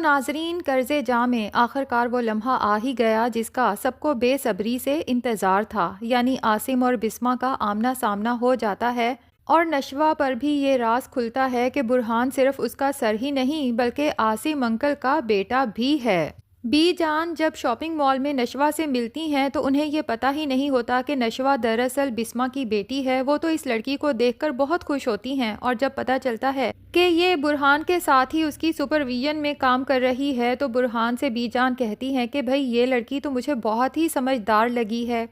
تو ناظرین، قرض جاں میں آخر کار وہ لمحہ آ ہی گیا جس کا سب کو بے صبری سے انتظار تھا، یعنی عاصم اور بسمہ کا آمنا سامنا ہو جاتا ہے اور نشوہ پر بھی یہ راز کھلتا ہے کہ برہان صرف اس کا سر ہی نہیں بلکہ عاصم انکل کا بیٹا بھی ہے۔ بی جان جب شاپنگ مال میں نشوہ سے ملتی ہیں تو انہیں یہ پتہ ہی نہیں ہوتا کہ نشوہ دراصل بسمہ کی بیٹی ہے۔ وہ تو اس لڑکی کو دیکھ کر بہت خوش ہوتی ہیں، اور جب پتہ چلتا ہے کہ یہ برہان کے ساتھ ہی اس کی سپرویژن میں کام کر رہی ہے تو برہان سے بی جان کہتی ہیں کہ بھئی یہ لڑکی تو مجھے بہت ہی سمجھدار لگی ہے۔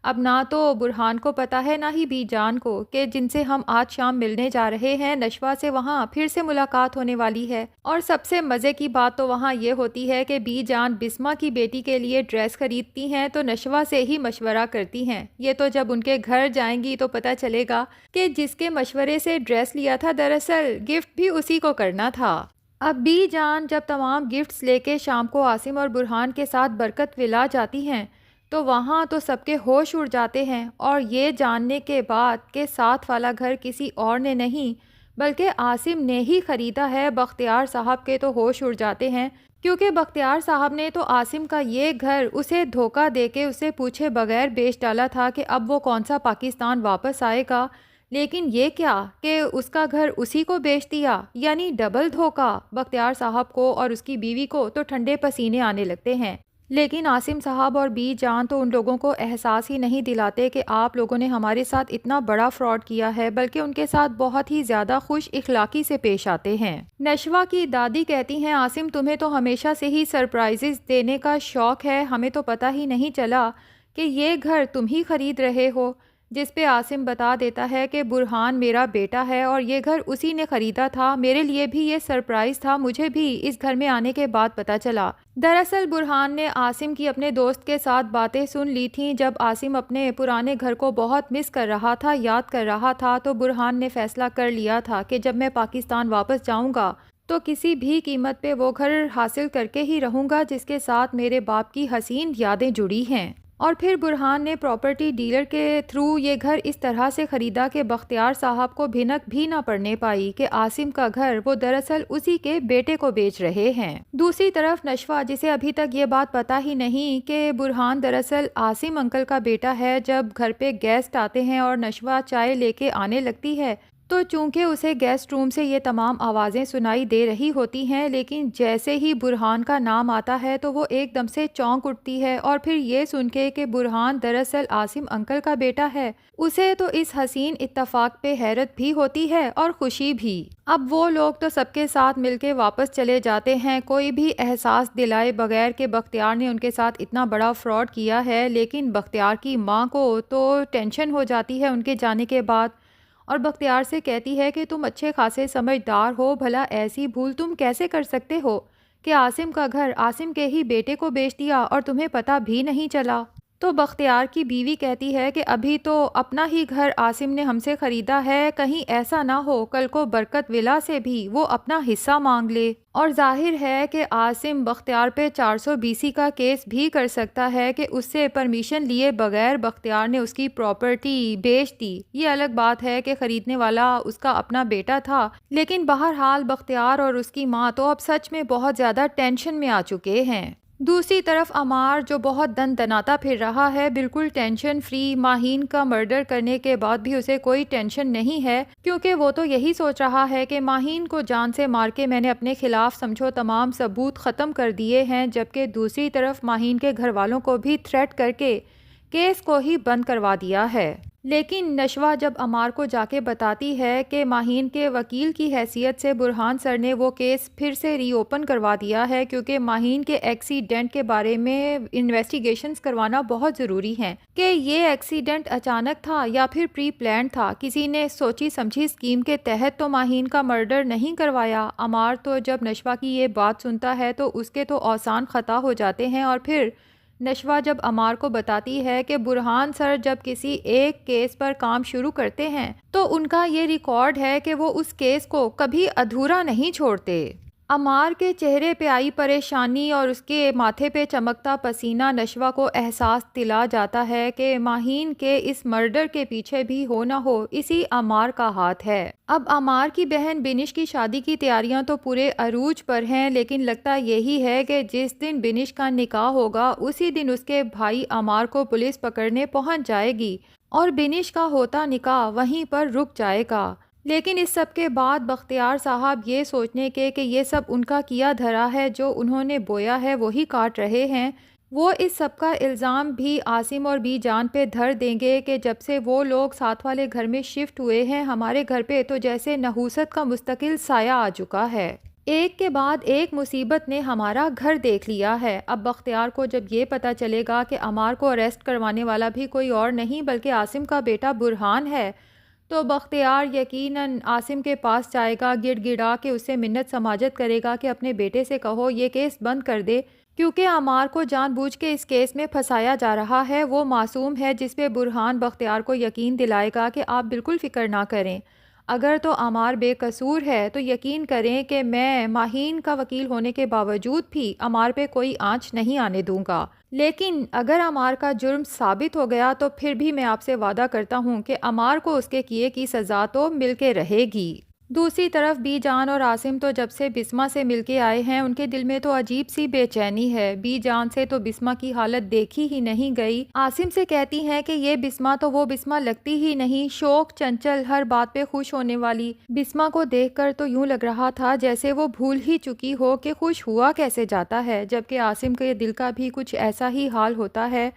اب نہ تو برہان کو پتہ ہے نہ ہی بی جان کو کہ جن سے ہم آج شام ملنے جا رہے ہیں نشوہ سے وہاں پھر سے ملاقات ہونے والی ہے۔ اور سب سے مزے کی بات تو وہاں یہ ہوتی ہے کہ بی جان بسمہ کی بیٹی کے لیے ڈریس خریدتی ہیں تو نشوہ سے ہی مشورہ کرتی ہیں۔ یہ تو جب ان کے گھر جائیں گی تو پتہ چلے گا کہ جس کے مشورے سے ڈریس لیا تھا دراصل گفٹ بھی اسی کو کرنا تھا۔ اب بی جان جب تمام گفٹس لے کے شام کو عاصم اور برہان کے ساتھ برکت ولا جاتی ہیں تو وہاں تو سب کے ہوش اڑ جاتے ہیں، اور یہ جاننے کے بعد کہ ساتھ والا گھر کسی اور نے نہیں بلکہ عاصم نے ہی خریدا ہے، بختیار صاحب کے تو ہوش اڑ جاتے ہیں، کیونکہ بختیار صاحب نے تو عاصم کا یہ گھر اسے دھوکہ دے کے اسے پوچھے بغیر بیچ ڈالا تھا کہ اب وہ کون سا پاکستان واپس آئے گا، لیکن یہ کیا کہ اس کا گھر اسی کو بیچ دیا، یعنی ڈبل دھوکہ۔ بختیار صاحب کو اور اس کی بیوی کو تو ٹھنڈے پسینے آنے لگتے ہیں، لیکن عاصم صاحب اور بی جان تو ان لوگوں کو احساس ہی نہیں دلاتے کہ آپ لوگوں نے ہمارے ساتھ اتنا بڑا فراڈ کیا ہے، بلکہ ان کے ساتھ بہت ہی زیادہ خوش اخلاقی سے پیش آتے ہیں۔ نشوہ کی دادی کہتی ہیں عاصم تمہیں تو ہمیشہ سے ہی سرپرائزز دینے کا شوق ہے، ہمیں تو پتہ ہی نہیں چلا کہ یہ گھر تم ہی خرید رہے ہو، جس پہ عاصم بتا دیتا ہے کہ برہان میرا بیٹا ہے اور یہ گھر اسی نے خریدا تھا، میرے لیے بھی یہ سرپرائز تھا، مجھے بھی اس گھر میں آنے کے بعد پتہ چلا۔ دراصل برہان نے عاصم کی اپنے دوست کے ساتھ باتیں سن لی تھیں جب عاصم اپنے پرانے گھر کو بہت مس کر رہا تھا، یاد کر رہا تھا، تو برہان نے فیصلہ کر لیا تھا کہ جب میں پاکستان واپس جاؤں گا تو کسی بھی قیمت پہ وہ گھر حاصل کر کے ہی رہوں گا جس کے ساتھ میرے باپ کی حسین یادیں جڑی ہیں۔ اور پھر برہان نے پراپرٹی ڈیلر کے تھرو یہ گھر اس طرح سے خریدا کہ بختیار صاحب کو بھنک بھی نہ پڑنے پائی کہ عاصم کا گھر وہ دراصل اسی کے بیٹے کو بیچ رہے ہیں۔ دوسری طرف نشوہ، جسے ابھی تک یہ بات پتہ ہی نہیں کہ برہان دراصل عاصم انکل کا بیٹا ہے، جب گھر پہ گیسٹ آتے ہیں اور نشوہ چائے لے کے آنے لگتی ہے تو چونکہ اسے گیسٹ روم سے یہ تمام آوازیں سنائی دے رہی ہوتی ہیں، لیکن جیسے ہی برہان کا نام آتا ہے تو وہ ایک دم سے چونک اٹھتی ہے، اور پھر یہ سن کے کہ برہان دراصل عاصم انکل کا بیٹا ہے اسے تو اس حسین اتفاق پہ حیرت بھی ہوتی ہے اور خوشی بھی۔ اب وہ لوگ تو سب کے ساتھ مل کے واپس چلے جاتے ہیں، کوئی بھی احساس دلائے بغیر کہ بختیار نے ان کے ساتھ اتنا بڑا فراڈ کیا ہے، لیکن بختیار کی ماں کو تو ٹینشن ہو جاتی ہے ان کے جانے کے بعد، اور بختیار سے کہتی ہے کہ تم اچھے خاصے سمجھدار ہو، بھلا ایسی بھول تم کیسے کر سکتے ہو کہ عاصم کا گھر عاصم کے ہی بیٹے کو بیچ دیا اور تمہیں پتہ بھی نہیں چلا۔ تو بختیار کی بیوی کہتی ہے کہ ابھی تو اپنا ہی گھر عاصم نے ہم سے خریدا ہے، کہیں ایسا نہ ہو کل کو برکت ولا سے بھی وہ اپنا حصہ مانگ لے، اور ظاہر ہے کہ عاصم بختیار پہ 420 کا کیس بھی کر سکتا ہے کہ اس سے پرمیشن لیے بغیر بختیار نے اس کی پراپرٹی بیچ دی۔ یہ الگ بات ہے کہ خریدنے والا اس کا اپنا بیٹا تھا، لیکن بہرحال بختیار اور اس کی ماں تو اب سچ میں بہت زیادہ ٹینشن میں آ چکے ہیں۔ دوسری طرف عمار جو بہت دن دناتا پھر رہا ہے، بالکل ٹینشن فری، ماہین کا مرڈر کرنے کے بعد بھی اسے کوئی ٹینشن نہیں ہے، کیونکہ وہ تو یہی سوچ رہا ہے کہ ماہین کو جان سے مار کے میں نے اپنے خلاف سمجھو تمام ثبوت ختم کر دیے ہیں، جبکہ دوسری طرف ماہین کے گھر والوں کو بھی تھریٹ کر کے کیس کو ہی بند کروا دیا ہے۔ لیکن نشوہ جب عمار کو جا کے بتاتی ہے کہ ماہین کے وکیل کی حیثیت سے برہان سر نے وہ کیس پھر سے ری اوپن کروا دیا ہے، کیونکہ ماہین کے ایکسیڈنٹ کے بارے میں انویسٹیگیشنز کروانا بہت ضروری ہے کہ یہ ایکسیڈنٹ اچانک تھا یا پھر پری پلانڈ تھا، کسی نے سوچی سمجھی اسکیم کے تحت تو ماہین کا مرڈر نہیں کروایا۔ عمار تو جب نشوہ کی یہ بات سنتا ہے تو اس کے تو اوزان خطا ہو جاتے ہیں، اور پھر نشوہ جب عمار کو بتاتی ہے کہ برہان سر جب کسی ایک کیس پر کام شروع کرتے ہیں تو ان کا یہ ریکارڈ ہے کہ وہ اس کیس کو کبھی ادھورا نہیں چھوڑتے۔ عمار کے چہرے پہ آئی پریشانی اور اس کے ماتھے پہ چمکتا پسینہ نشوہ کو احساس دلا جاتا ہے کہ ماہین کے اس مرڈر کے پیچھے بھی ہو نہ ہو اسی عمار کا ہاتھ ہے۔ اب عمار کی بہن بنش کی شادی کی تیاریاں تو پورے عروج پر ہیں، لیکن لگتا یہی ہے کہ جس دن بنش کا نکاح ہوگا اسی دن اس کے بھائی عمار کو پولیس پکڑنے پہنچ جائے گی اور بنش کا ہوتا نکاح وہیں پر رک جائے گا۔ لیکن اس سب کے بعد بختیار صاحب یہ سوچنے کے کہ یہ سب ان کا کیا دھرا ہے، جو انہوں نے بویا ہے وہی کاٹ رہے ہیں، وہ اس سب کا الزام بھی عاصم اور بی جان پہ دھر دیں گے کہ جب سے وہ لوگ ساتھ والے گھر میں شفٹ ہوئے ہیں ہمارے گھر پہ تو جیسے نحوست کا مستقل سایہ آ چکا ہے۔ ایک کے بعد ایک مصیبت نے ہمارا گھر دیکھ لیا ہے۔ اب بختیار کو جب یہ پتا چلے گا کہ عمار کو اریسٹ کروانے والا بھی کوئی اور نہیں بلکہ عاصم کا بیٹا برہان ہے، تو بختیار یقیناً عاصم کے پاس جائے گا، گڑ گڑا کے اسے منت سماجت کرے گا کہ اپنے بیٹے سے کہو یہ کیس بند کر دے، کیونکہ عمار کو جان بوجھ کے اس کیس میں پھنسایا جا رہا ہے، وہ معصوم ہے، جس پہ برہان بختیار کو یقین دلائے گا کہ آپ بالکل فکر نہ کریں، اگر تو عمار بے قصور ہے تو یقین کریں کہ میں ماہین کا وکیل ہونے کے باوجود بھی عمار پہ کوئی آنچ نہیں آنے دوں گا، لیکن اگر عمار کا جرم ثابت ہو گیا تو پھر بھی میں آپ سے وعدہ کرتا ہوں کہ عمار کو اس کے کیے کی سزا تو مل کے رہے گی۔ دوسری طرف بی جان اور عاصم تو جب سے بسمہ سے مل کے آئے ہیں ان کے دل میں تو عجیب سی بے چینی ہے۔ بی جان سے تو بسمہ کی حالت دیکھی ہی نہیں گئی، عاصم سے کہتی ہیں کہ یہ بسمہ تو وہ بسمہ لگتی ہی نہیں، شوق، چنچل، ہر بات پہ خوش ہونے والی۔ بسمہ کو دیکھ کر تو یوں لگ رہا تھا جیسے وہ بھول ہی چکی ہو کہ خوش ہوا کیسے جاتا ہے، جبکہ عاصم کے دل کا بھی کچھ ایسا ہی حال ہوتا ہے۔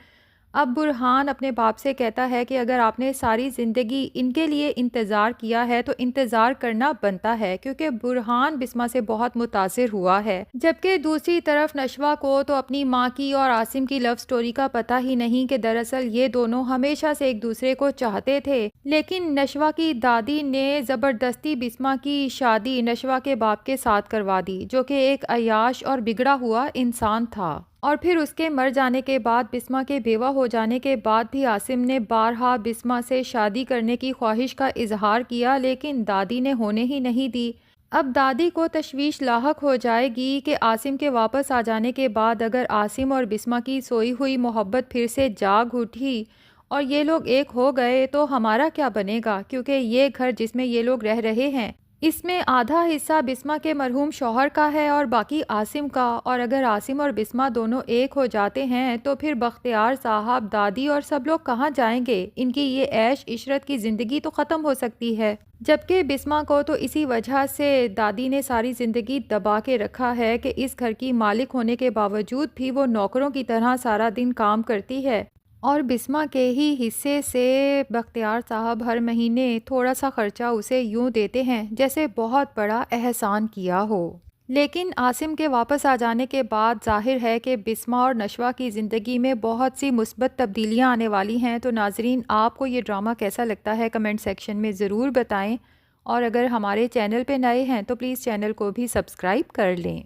اب برہان اپنے باپ سے کہتا ہے کہ اگر آپ نے ساری زندگی ان کے لیے انتظار کیا ہے تو انتظار کرنا بنتا ہے، کیونکہ برہان بسمہ سے بہت متاثر ہوا ہے، جبکہ دوسری طرف نشوہ کو تو اپنی ماں کی اور عاصم کی لو سٹوری کا پتہ ہی نہیں کہ دراصل یہ دونوں ہمیشہ سے ایک دوسرے کو چاہتے تھے، لیکن نشوہ کی دادی نے زبردستی بسمہ کی شادی نشوہ کے باپ کے ساتھ کروا دی، جو کہ ایک عیاش اور بگڑا ہوا انسان تھا۔ اور پھر اس کے مر جانے کے بعد بسمہ کے بیوہ ہو جانے کے بعد بھی عاصم نے بارہا بسمہ سے شادی کرنے کی خواہش کا اظہار کیا، لیکن دادی نے ہونے ہی نہیں دی۔ اب دادی کو تشویش لاحق ہو جائے گی کہ عاصم کے واپس آ جانے کے بعد اگر عاصم اور بسمہ کی سوئی ہوئی محبت پھر سے جاگ اٹھی اور یہ لوگ ایک ہو گئے تو ہمارا کیا بنے گا، کیونکہ یہ گھر جس میں یہ لوگ رہ رہے ہیں اس میں آدھا حصہ بسمہ کے مرحوم شوہر کا ہے اور باقی عاصم کا، اور اگر عاصم اور بسمہ دونوں ایک ہو جاتے ہیں تو پھر بختیار صاحب، دادی اور سب لوگ کہاں جائیں گے؟ ان کی یہ عیش عشرت کی زندگی تو ختم ہو سکتی ہے، جبکہ بسمہ کو تو اسی وجہ سے دادی نے ساری زندگی دبا کے رکھا ہے کہ اس گھر کی مالک ہونے کے باوجود بھی وہ نوکروں کی طرح سارا دن کام کرتی ہے، اور بسمہ کے ہی حصے سے بختیار صاحب ہر مہینے تھوڑا سا خرچہ اسے یوں دیتے ہیں جیسے بہت بڑا احسان کیا ہو۔ لیکن عاصم کے واپس آ جانے کے بعد ظاہر ہے کہ بسمہ اور نشوہ کی زندگی میں بہت سی مثبت تبدیلیاں آنے والی ہیں۔ تو ناظرین، آپ کو یہ ڈرامہ کیسا لگتا ہے کمنٹ سیکشن میں ضرور بتائیں، اور اگر ہمارے چینل پہ نئے ہیں تو پلیز چینل کو بھی سبسکرائب کر لیں۔